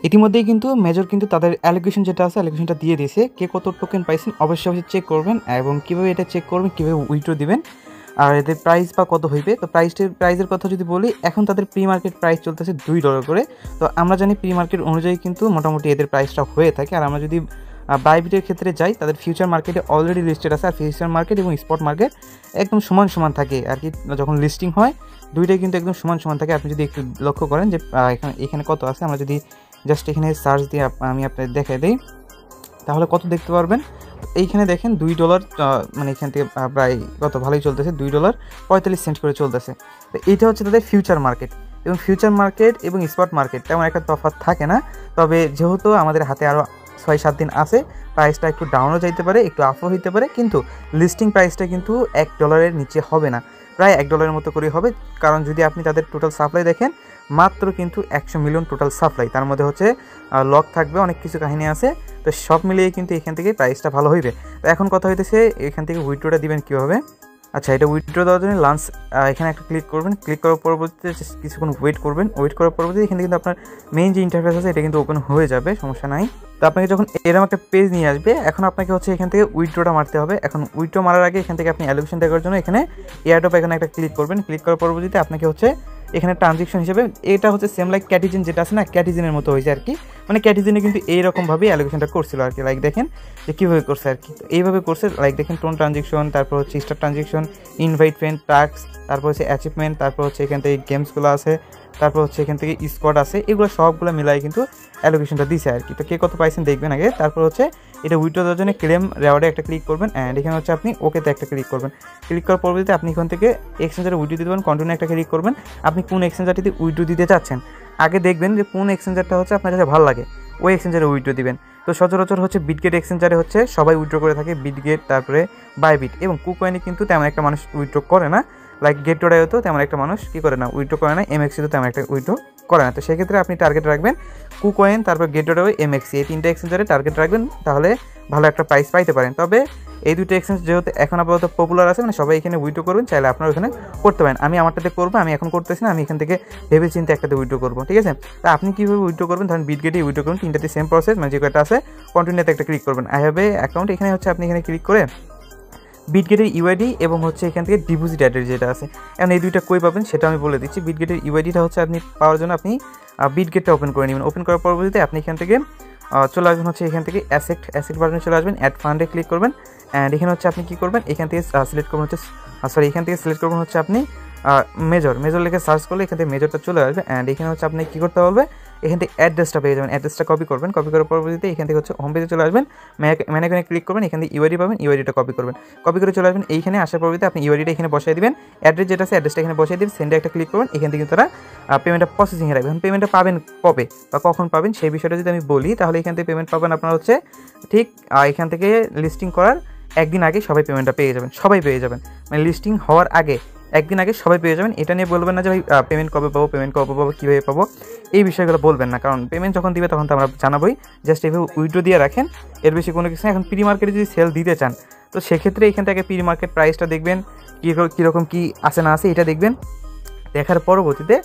ইতিমধ্যেই কিন্তু মেজর কিন্তু তাদের অ্যালোকেশন যেটা আছে অ্যালোকেশনটা দিয়ে দিয়েছে। কে কত টোকেন পাইছেন অবশ্যই চেক করবেন এবং কীভাবে এটা চেক করবেন, কীভাবে উইথড্র দিবেন আর এদের প্রাইস বা কত হইবে। তো প্রাইসের কথা যদি বলি, এখন তাদের প্রি মার্কেট প্রাইস চলতেছে $2 করে। তো আমরা জানি প্রি মার্কেট অনুযায়ী কিন্তু মোটামুটি এদের প্রাইসটা হয়ে থাকে। আর আমরা যদি বাইবিটের ক্ষেত্রে যাই, তাদের ফিউচার মার্কেটে অলরেডি লিস্টেড আছে। আর ফিউচার মার্কেট এবং স্পট মার্কেট একদম সমান সমান থাকে আর কি। যখন লিস্টিং হয় দুইটাই কিন্তু একদম সমান সমান থাকে। আপনি যদি একটু লক্ষ্য করেন যে এখানে কত আছে, আমরা যদি জাস্ট এখানে সার্চ দিয়ে আমি আপনাদের দেখাই দিই, তাহলে কত দেখতে পারবেন। এইখানে দেখেন $2, মানে এখান থেকে প্রায় কত ভালোই চলতেছে, $2.45 করে চলতেছে। তো এইটা হচ্ছে তাদের ফিউচার মার্কেট। এবং ফিউচার মার্কেট এবং স্পট মার্কেট তেমন একটা তফাৎ থাকে না। তবে যেহেতু আমাদের হাতে আরও 6-7 দিন আছে, প্রাইসটা একটু ডাউনও যাইতে পারে, একটু আপও হইতে পারে, কিন্তু লিস্টিং প্রাইসটা কিন্তু $1 নিচে হবে না, প্রায় $1 মতো করে হবে। কারণ যদি আপনি তাদের টোটাল সাপ্লাই দেখেন, মাত্র কিন্তু 100 মিলিয়ন টোটাল সাপ্লাই, তার মধ্যে হচ্ছে লক থাকবে, অনেক কিছু কাহিনী আছে। তো সব মিলিয়ে কিন্তু এখান থেকে প্রাইসটা ভালো হইবে। তো এখন কথা হইতেছে এখান থেকে উইথড্রটা দিবেন কীভাবে। আচ্ছা, এটা উইথড্র দেওয়ার জন্য এখানে একটা ক্লিক করবেন। ক্লিক করার পরবর্তীতে কিছুক্ষণ ওয়েট করবেন। ওয়েট করার পরবর্তীতে এখানে কিন্তু আপনার মেইন যে ইন্টারফেস আছে এটা কিন্তু ওপেন হয়ে যাবে, সমস্যা নাই। তো আপনাকে যখন এরকম একটা পেজ নিয়ে আসবে, এখন আপনাকে হচ্ছে এখান থেকে উইথড্রটা মারতে হবে। এখন উইথড্র মারার আগে এখান থেকে আপনি অ্যালোকেশন দেখার জন্য এখানে এয়ারড্রপ এখানে একটা ক্লিক করবেন। ক্লিক করার পরবর্তীতে আপনাকে হচ্ছে এখানে ট্রানজেকশন হিসেবে, এটা হচ্ছে সেম লাইক ক্যাটিজেন যেটা আছে না, ক্যাটিজেনের মতো হয়েছে আর কি। মানে ক্যাটিজেনে কিন্তু এইরকমভাবেই অ্যালোকেশনটা করছিল আর কি। লাইক দেখেন যে কীভাবে করছে আর কি। তো এইভাবে করছে, লাইক দেখেন টোন ট্রানজেকশন, তারপর হচ্ছে star transaction, invite friend, task, তারপর হচ্ছে অ্যাচিভমেন্ট, তারপর হচ্ছে এখান থেকে গেমসগুলো আছে, তারপর হচ্ছে এখান থেকে স্কোয়াড আছে। এগুলো সবগুলো মিলাই কিন্তু অ্যালোকেশনটা দিছে আর কি। তো কে কত পাইছেন দেখবেন আগে। তারপর হচ্ছে এটা উইথড্র দেওয়ার জন্য ক্লেম রেওয়ার্ডে একটা ক্লিক করবেন, অ্যান্ড এখানে হচ্ছে আপনি ওকেতে একটা ক্লিক করবেন। ক্লিক করার পরবর্তীতে আপনি এখান থেকে এক্সচেঞ্জারে উইথড্র দিতে পারেন, কন্টিনিউ একটা ক্লিক করবেন। আপনি কোন এক্সচেঞ্জারটিতে উইথড্র দিতে চাচ্ছেন আগে দেখবেন যে কোন এক্সচেঞ্জারটা হচ্ছে আপনার কাছে ভালো লাগে, ওই এক্সচেঞ্জারে উইথড্র দিবেন। তো সচরাচর হচ্ছে বিটগেট এক্সচেঞ্জারে হচ্ছে সবাই উইথড্র করে থাকে, বিটগেট, তারপরে বাইবিট এবং কুকয়েনে কিন্তু তেমন একটা মানুষ উইথড্র করে না। লাইক গেটটোডায়ও তো তেমন একটা মানুষ কী করে না, উইথড্র করে না। এমএক্সি তো তেমন একটা উইথড্র করে না। তো সেক্ষেত্রে আপনি টার্গেট রাখবেন কুকয়েন, তারপর গেটটোডায়, এমএক্সি, এই 3টে এক্সচেঞ্জারে টার্গেট রাখবেন, তাহলে ভালো একটা প্রাইস পাইতে পারেন। তবে এই 2টো এক্সচেঞ্জ যেহেতু এখন আপাতত পপুলার আছে, মানে সবাই এখানে উইথড্র করবেন, চাইলে আপনারা ওখানে করতে পারেন। আমি আমারটাতে করবো, আমি এখন করতেছি না, আমি এখান থেকে ভেবে চিন্তে একটাতে উইথড্র করবো, ঠিক আছে। তা আপনি কীভাবে উইথড্র করবেন, ধরেন বিটগেটে উইথড্র করুন, 3টাতে সেম প্রসেস, মানে যে কয়টা আছে কন্টিনিউতে একটা ক্লিক করবেন। আই হ্যাভ এ অ্যাকাউন্ট, এখানে হচ্ছে আপনি এখানে ক্লিক করে বিটগেটের ইউআইডি এবং হচ্ছে এখান থেকে ডিপোজিট অ্যাড্রেস যেটা আছে, এখন এই দুইটা কই পাবেন সেটা আমি বলে দিচ্ছি। বিটগেটের ইউআইডিটা হচ্ছে আপনি পাওয়ার জন্য আপনি বিটগেটটা ওপেন করে নেবেন। ওপেন করার পরবর্তীতে আপনি এখান থেকে চলে আসবেন হচ্ছে এখান থেকে অ্যাসেট বাটনে চলে আসবেন, অ্যাড ফান্ডে ক্লিক করবেন। অ্যান্ড এখানে হচ্ছে আপনি কী করবেন, এখান থেকে সিলেক্ট করবেন হচ্ছে এখান থেকে সিলেক্ট করবেন হচ্ছে আপনি মেজর লিখে সার্চ করলে এখান থেকে মেজরটা চলে আসবে। অ্যান্ড এখানে হচ্ছে আপনি কী করতে হবে, এখান থেকে অ্যাড্রেসটা পেয়ে যাবেন, অ্যাড্রেসটা কপি করবেন। কপি করার পরবর্তীতে এখান থেকে হচ্ছে হোম পেজে চলে আসবেন, ম্যানেজে ক্লিক করবেন, এখান থেকে ইউআইডি পাবেন, ইউআইডিটা কপি করবেন। কপি করে চলে আসবেন এইখানে। আসার পরবর্তীতে আপনি ইউআইডিটা এখানে বসাই দিবেন, অ্যাড্রেস যেটা আছে অ্যাড্রেসটা এখানে বসাই দিবেন, সেন্ডে একটা ক্লিক করবেন। এখান থেকে তারা পেমেন্টটা প্রসেসিংয়ে রাখবেন। পেমেন্টটা পাবেন কবে বা কখন পাবেন সেই বিষয়টা যদি আমি বলি, তাহলে এখান থেকে পেমেন্ট পাবেন আপনার হচ্ছে ঠিক এখান থেকে লিস্টিং করার একদিন আগে সবাই পেমেন্টটা পেয়ে যাবেন, সবাই পেয়ে যাবেন, মানে লিস্টিং হওয়ার আগে একদিন আগে সবাই পেয়ে যাবেন। এটা নিয়ে বলবেন না যে ভাই পেমেন্ট কবে পাবো, কীভাবে পাবো, এই বিষয়গুলো বলবেন না, কারণ পেমেন্ট যখন দিবে তখন তো আমরা জানাবোই। জাস্ট এইভাবে উইথড্র দিয়ে রাখেন, এর বেশি কোনো কিছু না। এখন প্রি মার্কেটে যদি সেল দিতে চান, তো সেক্ষেত্রে এখান থেকে প্রি মার্কেট প্রাইসটা দেখবেন, কীরকম কী আছে না আছে এটা দেখবেন। দেখার পরবর্তীতে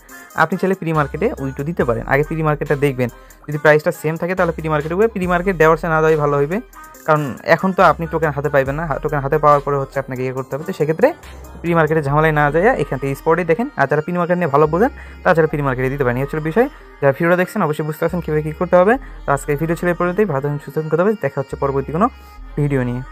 আপনি চাইলে প্রি মার্কেটে উইথড্র দিতে পারেন। আগে প্রি মার্কেটটা দেখবেন, যদি প্রাইসটা সেম থাকে তাহলে প্রি মার্কেটে প্রি মার্কেট দেওয়ার চেয়ে না দেওয়াই ভালো হইবে, কারণ এখন তো আপনি টোকেন হাতে পাইবেন না। টোকেন হাতে পাওয়ার পরে হচ্ছে আপনাকে ইয়ে করতে হবে। তো সেক্ষেত্রে প্রি মার্কেটে ঝামেলায় না যায় এখান থেকে স্পটেই দেখেন। আর যারা প্রি মার্কেট নিয়ে ভালো বোঝেন তাছাড়া প্রি মার্কেটে দিতে পারেন। এই হচ্ছে বিষয়। যারা ভিডিওটা দেখছেন অবশ্যই বুঝতে পারছেন কীভাবে কী করতে হবে। তো আজকে ভিডিও ছিল এই পর্যন্তই। ভালো সুস্থ কথা হবে, দেখা হচ্ছে পরবর্তী কোনো ভিডিও নিয়ে।